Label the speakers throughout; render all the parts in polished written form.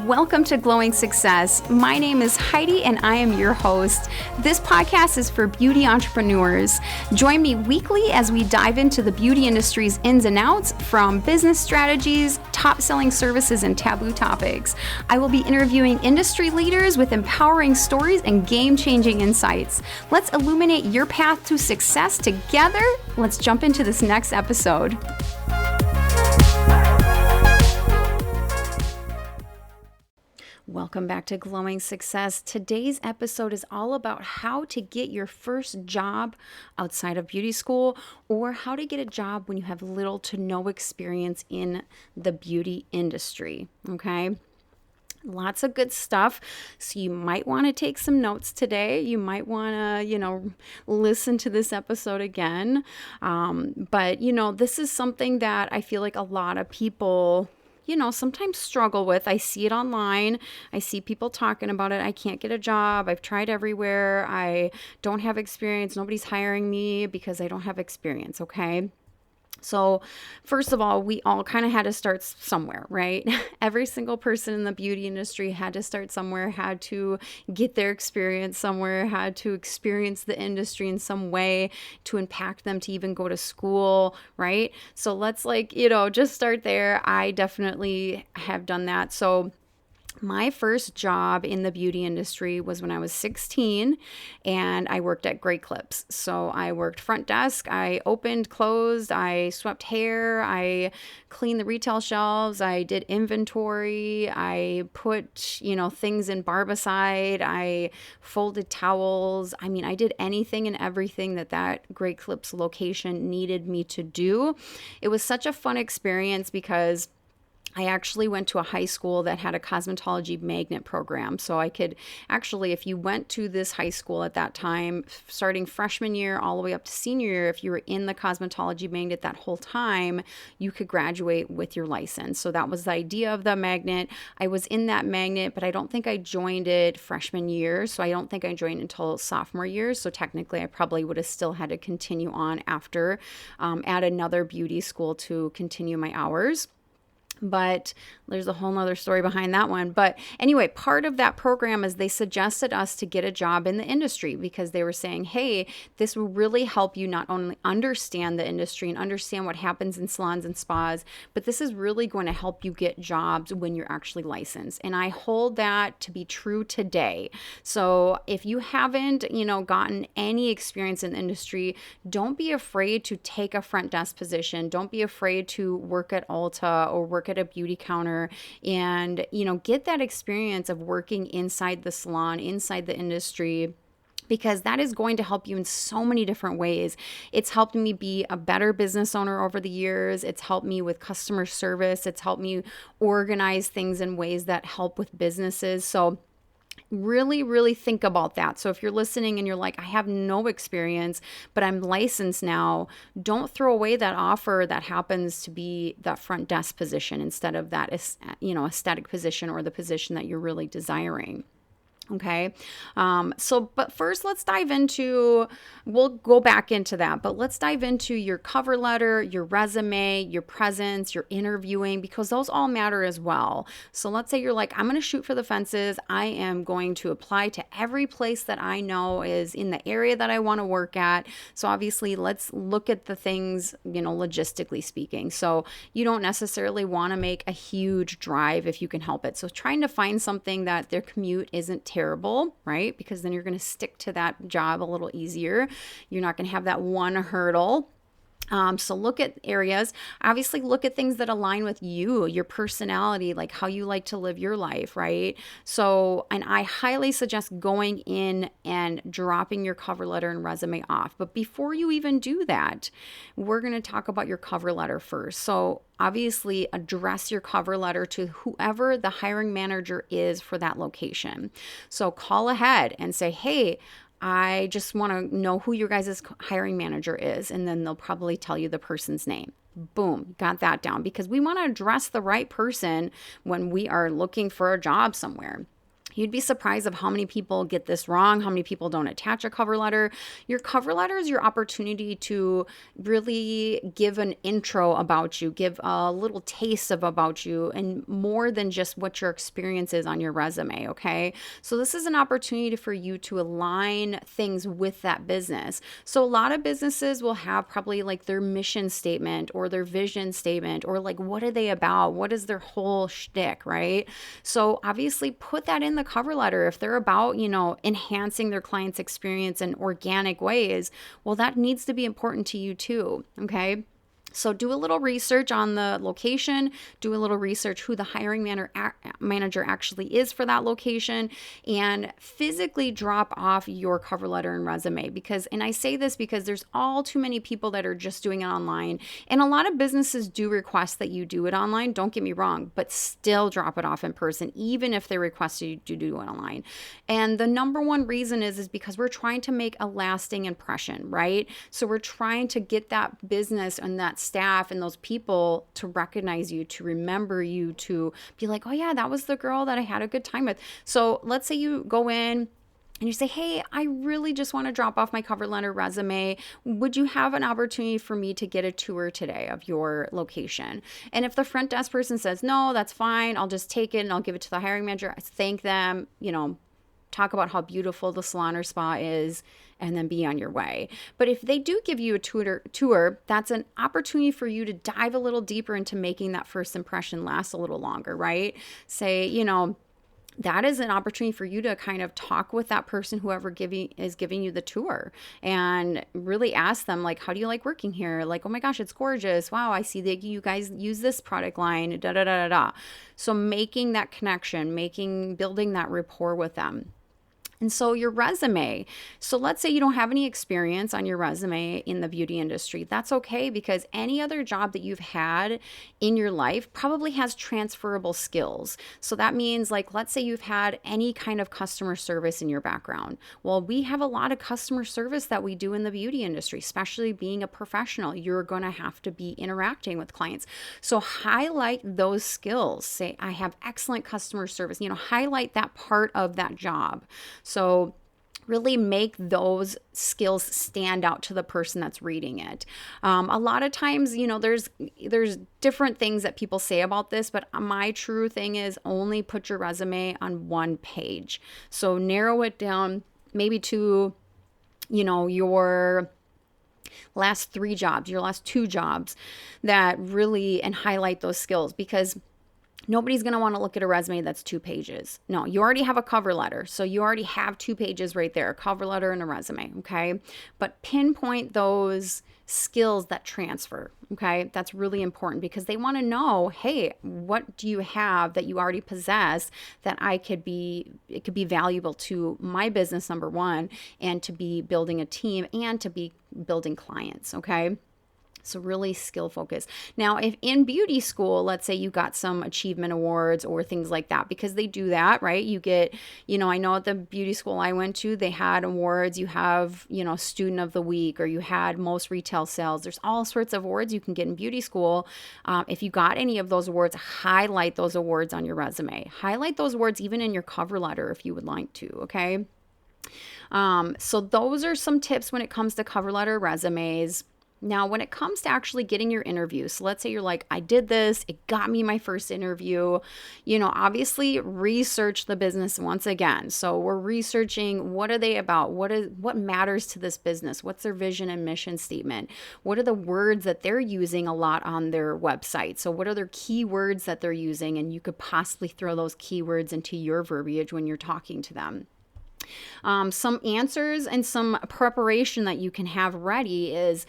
Speaker 1: Welcome to Glowing Success. My name is Heidi and I am your host. This podcast is for beauty entrepreneurs. Join me weekly as we dive into the beauty industry's ins and outs, from business strategies, top-selling services, and taboo topics. I will be interviewing industry leaders with empowering stories and game-changing insights. Let's illuminate your path to success together. Let's jump into this next episode. Welcome back to Glowing Success. Today's episode is all about how to get your first job outside of beauty school, or how to get a job when you have little to no experience in the beauty industry. Okay. Lots of good stuff. So you might want to take some notes today. You might want to, listen to this episode again. But this is something that I feel like a lot of people sometimes struggle with. I see it online. I see people talking about it. I can't get a job. I've tried everywhere. I don't have experience. Nobody's hiring me because I don't have experience. Okay. So first of all, we all kind of had to start somewhere, right? Every single person in the beauty industry had to start somewhere, had to get their experience somewhere, had to experience the industry in some way to impact them to even go to school, right? So let's just start there. I definitely have done that. So my first job in the beauty industry was when I was 16 and I worked at Great Clips. So I worked front desk, I opened, closed, I swept hair, I cleaned the retail shelves, I did inventory, I put, things in Barbicide, I folded towels. I did anything and everything that Great Clips location needed me to do. It was such a fun experience because I actually went to a high school that had a cosmetology magnet program. So I could actually, if you went to this high school at that time, starting freshman year all the way up to senior year, if you were in the cosmetology magnet that whole time, you could graduate with your license. So that was the idea of the magnet. I was in that magnet, but I don't think I joined it freshman year. So I don't think I joined until sophomore year. So technically I probably would have still had to continue on after at another beauty school to continue my hours. But there's a whole nother story behind that one. But anyway, part of that program is they suggested us to get a job in the industry because they were saying, hey, this will really help you not only understand the industry and understand what happens in salons and spas, but this is really going to help you get jobs when you're actually licensed. And I hold that to be true today. So if you haven't, gotten any experience in the industry, don't be afraid to take a front desk position. Don't be afraid to work at Ulta or work at a beauty counter and, get that experience of working inside the salon, inside the industry, because that is going to help you in so many different ways. It's helped me be a better business owner over the years. It's helped me with customer service. It's helped me organize things in ways that help with businesses. So really, really think about that. So if you're listening and you're like, I have no experience, but I'm licensed now, don't throw away that offer that happens to be that front desk position instead of that, aesthetic position or the position that you're really desiring. Okay. But first we'll go back into that, but let's dive into your cover letter, your resume, your presence, your interviewing, because those all matter as well. So let's say you're like, I'm going to shoot for the fences. I am going to apply to every place that I know is in the area that I want to work at. So obviously let's look at the things, logistically speaking. So you don't necessarily want to make a huge drive if you can help it. So trying to find something that their commute isn't terrible, right? Because then you're going to stick to that job a little easier. You're not going to have that one hurdle. So look at areas, obviously look at things that align with you, your personality, like how you like to live your life, right? So, and I highly suggest going in and dropping your cover letter and resume off. But before you even do that, we're going to talk about your cover letter first. So obviously address your cover letter to whoever the hiring manager is for that location. So call ahead and say, hey, I just want to know who your guys' hiring manager is. And then they'll probably tell you the person's name. Boom, got that down, because we want to address the right person when we are looking for a job somewhere. You'd be surprised of how many people get this wrong, how many people don't attach a cover letter. Your cover letter is your opportunity to really give an intro about you, give a little taste of about you, and more than just what your experience is on your resume, okay? So this is an opportunity for you to align things with that business. So a lot of businesses will have probably like their mission statement or their vision statement, or like what are they about? What is their whole shtick, right? So obviously put that in the cover letter. If they're about, enhancing their client's experience in organic ways, well, that needs to be important to you too. Okay. So do a little research on the location, do a little research who the hiring manager actually is for that location, and physically drop off your cover letter and resume. And I say this because there's all too many people that are just doing it online. And a lot of businesses do request that you do it online, don't get me wrong, but still drop it off in person, even if they request you to do it online. And the number one reason is because we're trying to make a lasting impression, right? So we're trying to get that business and that staff and those people to recognize you, to remember you, to be like, oh yeah, that was the girl that I had a good time with. So let's say you go in and you say, hey, I really just want to drop off my cover letter resume. Would you have an opportunity for me to get a tour today of your location? And if the front desk person says, no, that's fine, I'll just take it and I'll give it to the hiring manager, thank them, talk about how beautiful the salon or spa is, and then be on your way. But if they do give you a tour, that's an opportunity for you to dive a little deeper into making that first impression last a little longer, right? Say, that is an opportunity for you to kind of talk with that person, whoever is giving you the tour, and really ask them, like, how do you like working here? Like, oh my gosh, it's gorgeous. Wow, I see that you guys use this product line, da da da da da. So making that connection, building that rapport with them. And so your resume. So let's say you don't have any experience on your resume in the beauty industry. That's okay, because any other job that you've had in your life probably has transferable skills. So that means, like, let's say you've had any kind of customer service in your background. Well, we have a lot of customer service that we do in the beauty industry, especially being a professional. You're going to have to be interacting with clients. So highlight those skills. Say, I have excellent customer service. Highlight that part of that job. So really make those skills stand out to the person that's reading it. A lot of times, there's different things that people say about this, but my true thing is only put your resume on one page. So narrow it down maybe to, your last 3 jobs, your last 2 jobs, that really, and highlight those skills, because nobody's going to want to look at a resume that's 2 pages. No, you already have a cover letter. So you already have 2 pages right there, a cover letter and a resume, okay? But pinpoint those skills that transfer, okay? That's really important, because they want to know, hey, what do you have that you already possess that it could be valuable to my business, number one, and to be building a team and to be building clients, okay? So really skill focus. Now, if in beauty school, let's say you got some achievement awards or things like that, because they do that, right? You get, I know at the beauty school I went to, they had awards. You have, student of the week, or you had most retail sales. There's all sorts of awards you can get in beauty school. If you got any of those awards, highlight those awards on your resume. Highlight those awards even in your cover letter if you would like to, okay? So those are some tips when it comes to cover letter resumes. Now, when it comes to actually getting your interview, so let's say you're like, I did this, it got me my first interview, obviously research the business once again. So we're researching, what are they about? What matters to this business? What's their vision and mission statement? What are the words that they're using a lot on their website? So what are their keywords that they're using? And you could possibly throw those keywords into your verbiage when you're talking to them. Some answers and some preparation that you can have ready is,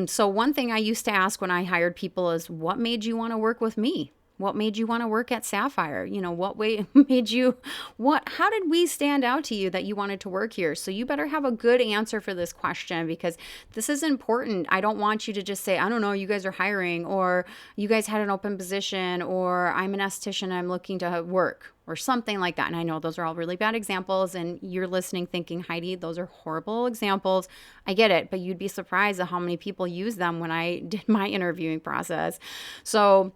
Speaker 1: so one thing I used to ask when I hired people is, what made you want to work with me? What made you want to work at Sapphire? What way made you, how did we stand out to you that you wanted to work here? So you better have a good answer for this question, because this is important. I don't want you to just say, I don't know, you guys are hiring, or you guys had an open position, or I'm an esthetician, I'm looking to work, or something like that. And I know those are all really bad examples, and you're listening thinking, Heidi, those are horrible examples. I get it, but you'd be surprised at how many people use them when I did my interviewing process. So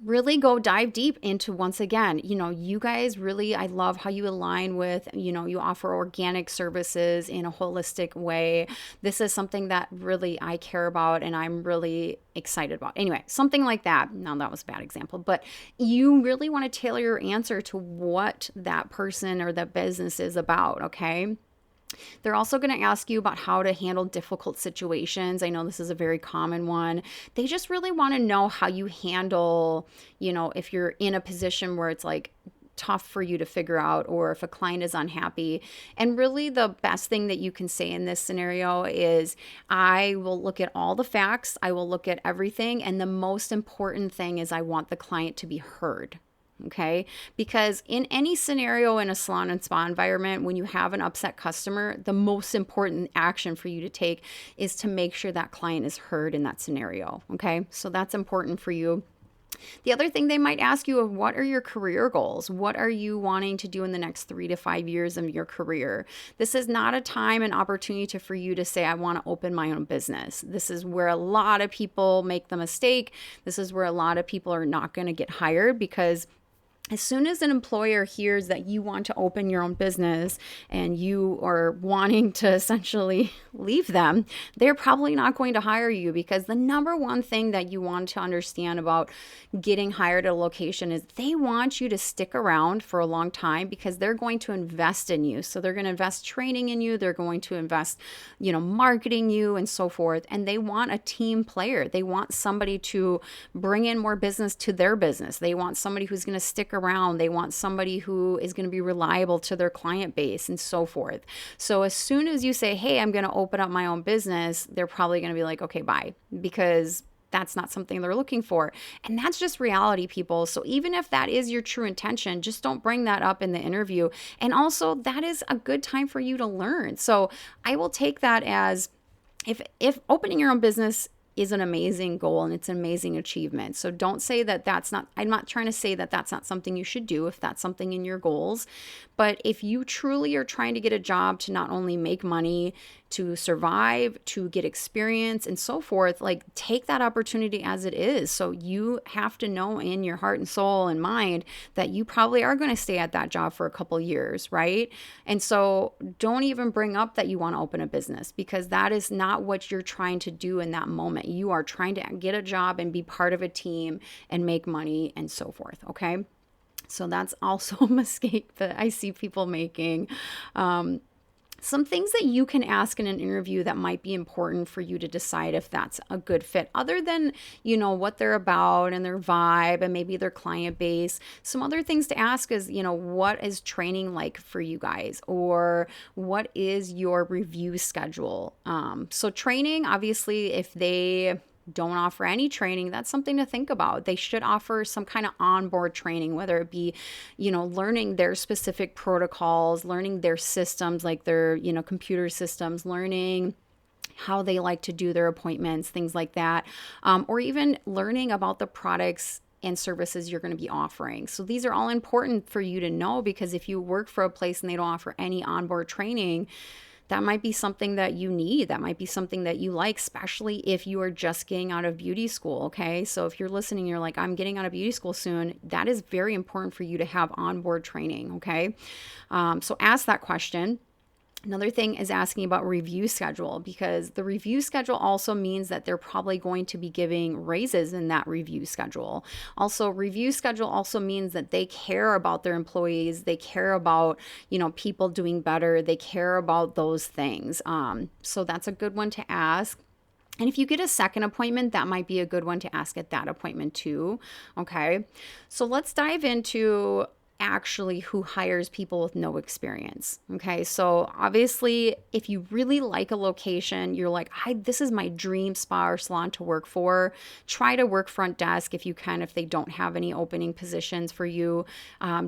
Speaker 1: really go dive deep into, once again, you guys really, I love how you align with, you offer organic services in a holistic way. This is something that really I care about and I'm really excited about. Anyway, something like that. Now that was a bad example, but you really want to tailor your answer to what that person or that business is about, okay? They're also going to ask you about how to handle difficult situations. I know this is a very common one. They just really want to know how you handle, if you're in a position where it's like tough for you to figure out, or if a client is unhappy. And really the best thing that you can say in this scenario is, I will look at all the facts, I will look at everything, and the most important thing is I want the client to be heard. Okay. Because in any scenario in a salon and spa environment, when you have an upset customer, the most important action for you to take is to make sure that client is heard in that scenario. Okay. So that's important for you. The other thing they might ask you, what are your career goals? What are you wanting to do in the next 3 to 5 years of your career? This is not a time and opportunity for you to say, I want to open my own business. This is where a lot of people make the mistake. This is where a lot of people are not going to get hired, because as soon as an employer hears that you want to open your own business and you are wanting to essentially leave them, they're probably not going to hire you, because the number one thing that you want to understand about getting hired at a location is they want you to stick around for a long time, because they're going to invest in you. So they're going to invest training in you. They're going to invest, marketing you and so forth. And they want a team player. They want somebody to bring in more business to their business. They want somebody who's going to stick around. They want somebody who is going to be reliable to their client base and so forth. So as soon as you say, hey, I'm going to open up my own business, they're probably going to be like, okay, bye, because that's not something they're looking for. And that's just reality, people. So even if that is your true intention, just don't bring that up in the interview. And also, that is a good time for you to learn. So I will take that as, if opening your own business is an amazing goal and it's an amazing achievement. So don't say that that's not, I'm not trying to say that that's not something you should do if that's something in your goals. But if you truly are trying to get a job to not only make money, to survive, to get experience and so forth, like, take that opportunity as it is. So you have to know in your heart and soul and mind that you probably are going to stay at that job for a couple years, right? And so don't even bring up that you want to open a business, because that is not what you're trying to do in that moment. You are trying to get a job and be part of a team and make money and so forth, okay? So that's also a mistake that I see people making. Some things that you can ask in an interview that might be important for you to decide if that's a good fit, other than, what they're about and their vibe and maybe their client base. Some other things to ask is, what is training like for you guys? Or what is your review schedule? So training, obviously, if they don't offer any training, that's something to think about. They should offer some kind of onboard training, whether it be, learning their specific protocols, learning their systems, like their, computer systems, learning how they like to do their appointments, things like that, or even learning about the products and services you're going to be offering. So these are all important for you to know, because if you work for a place and they don't offer any onboard training, that might be something that you need. That might be something that you like, especially if you are just getting out of beauty school, okay? So if you're listening, you're like, I'm getting out of beauty school soon, that is very important for you to have onboard training, okay? So ask that question. Another thing is asking about review schedule, because the review schedule also means that they're probably going to be giving raises in that review schedule. Also, review schedule also means that they care about their employees. They care about, people doing better. They care about those things. So that's a good one to ask. And if you get a second appointment, that might be a good one to ask at that appointment too. Okay. So let's dive into actually who hires people with no experience. Okay. So obviously, if you really like a location, you're like, this is my dream spa or salon to work for, try to work front desk if you can, if they don't have any opening positions for you,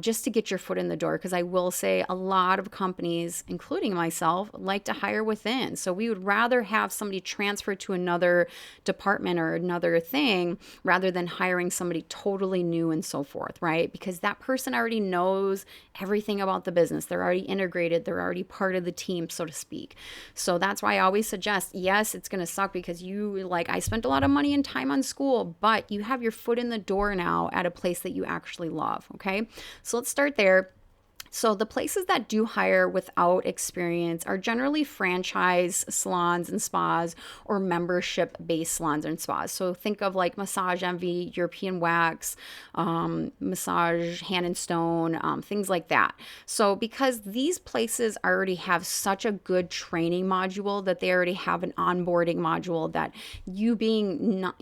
Speaker 1: just to get your foot in the door. Because I will say a lot of companies, including myself, like to hire within. So we would rather have somebody transfer to another department or another thing rather than hiring somebody totally new and so forth, right? Because that person already already knows everything about the business. They're already integrated. They're already part of the team, so to speak. So that's why I always suggest, yes, it's going to suck because I spent a lot of money and time on school, but you have your foot in the door now at a place that you actually love. Okay. So let's start there. So the places that do hire without experience are generally franchise salons and spas or membership-based salons and spas. So think of like Massage Envy, European Wax, Massage Hand and Stone, things like that. So because these places already have such a good training module, that they already have an onboarding module, that you being not,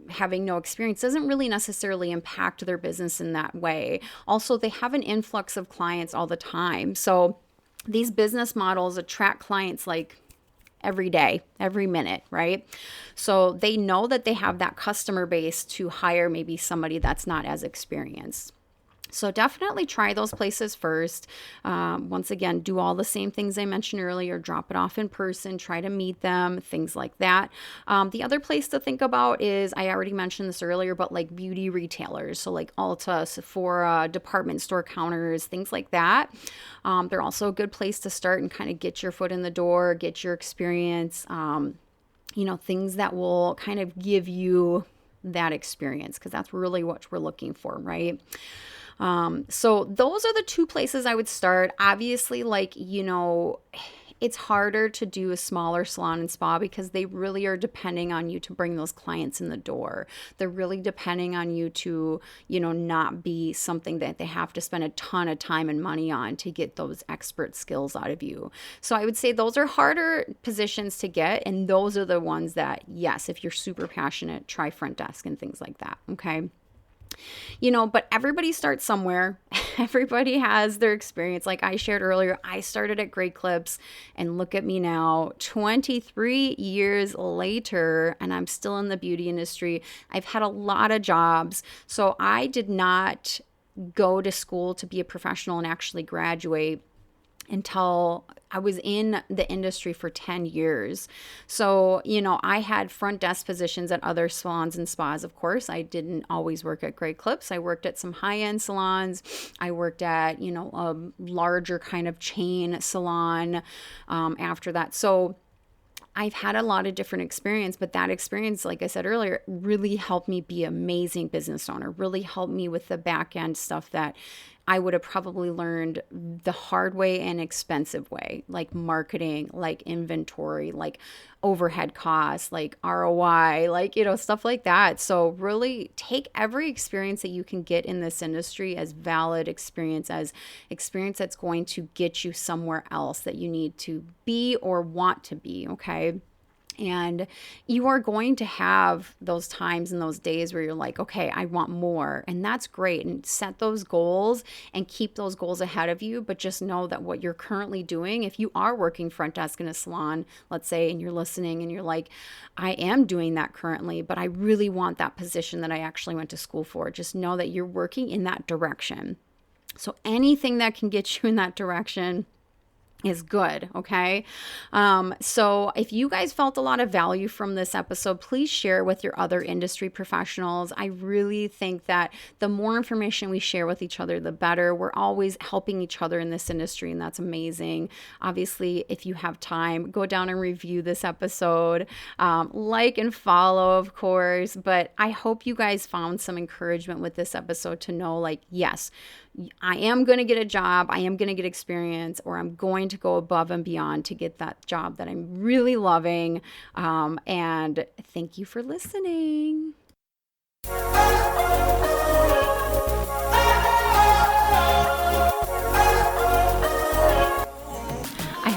Speaker 1: having no experience doesn't really necessarily impact their business in that way. Also, they have an influx of clients all the time. So these business models attract clients like every day, every minute, right? So they know that they have that customer base to hire maybe somebody that's not as experienced. So definitely try those places first. Once again, do all the same things I mentioned earlier. Drop it off in person, try to meet them, things like that. The other place to think about is, I already mentioned this earlier, but like beauty retailers. So like Ulta, Sephora, department store counters, things like that. They're also a good place to start and kind of get your foot in the door, get your experience, things that will kind of give you that experience, because that's really what we're looking for, right? So those are the two places I would start. Obviously, it's harder to do a smaller salon and spa because they really are depending on you to bring those clients in the door. They're really depending on you to, not be something that they have to spend a ton of time and money on to get those expert skills out of you. So I would say those are harder positions to get. And those are the ones that, yes, if you're super passionate, try front desk and things like that. Okay. But everybody starts somewhere. Everybody has their experience. Like I shared earlier, I started at Great Clips, and look at me now, 23 years later, and I'm still in the beauty industry. I've had a lot of jobs. So I did not go to school to be a professional and actually graduate until I was in the industry for 10 years. So, I had front desk positions at other salons and spas. Of course, I didn't always work at Great Clips. I worked at some high-end salons. I worked at, a larger kind of chain salon after that. So I've had a lot of different experience, but that experience, like I said earlier, really helped me be an amazing business owner, really helped me with the back end stuff that I would have probably learned the hard way and expensive way, like marketing, like inventory, like overhead costs, like ROI, stuff like that. So really take every experience that you can get in this industry as valid experience, as experience that's going to get you somewhere else that you need to be or want to be, okay? And you are going to have those times and those days where you're like, okay, I want more. And that's great. And set those goals and keep those goals ahead of you. But just know that what you're currently doing, if you are working front desk in a salon, let's say, and you're listening and you're like, I am doing that currently, but I really want that position that I actually went to school for. Just know that you're working in that direction. So anything that can get you in that direction is good. Okay. So if you guys felt a lot of value from this episode, please share with your other industry professionals. I really think that the more information we share with each other, the better. We're always helping each other in this industry, and that's amazing. Obviously, if you have time, go down and review this episode, like and follow, of course. But I hope you guys found some encouragement with this episode to know, yes, I am going to get a job, I am going to get experience, or I'm going to go above and beyond to get that job that I'm really loving. And thank you for listening. I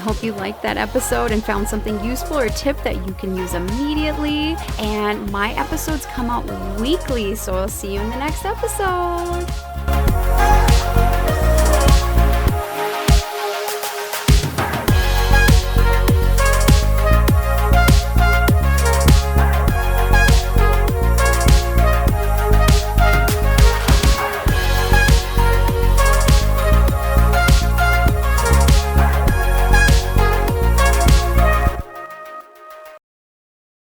Speaker 1: hope you liked that episode and found something useful or a tip that you can use immediately. And my episodes come out weekly, so I'll see you in the next episode.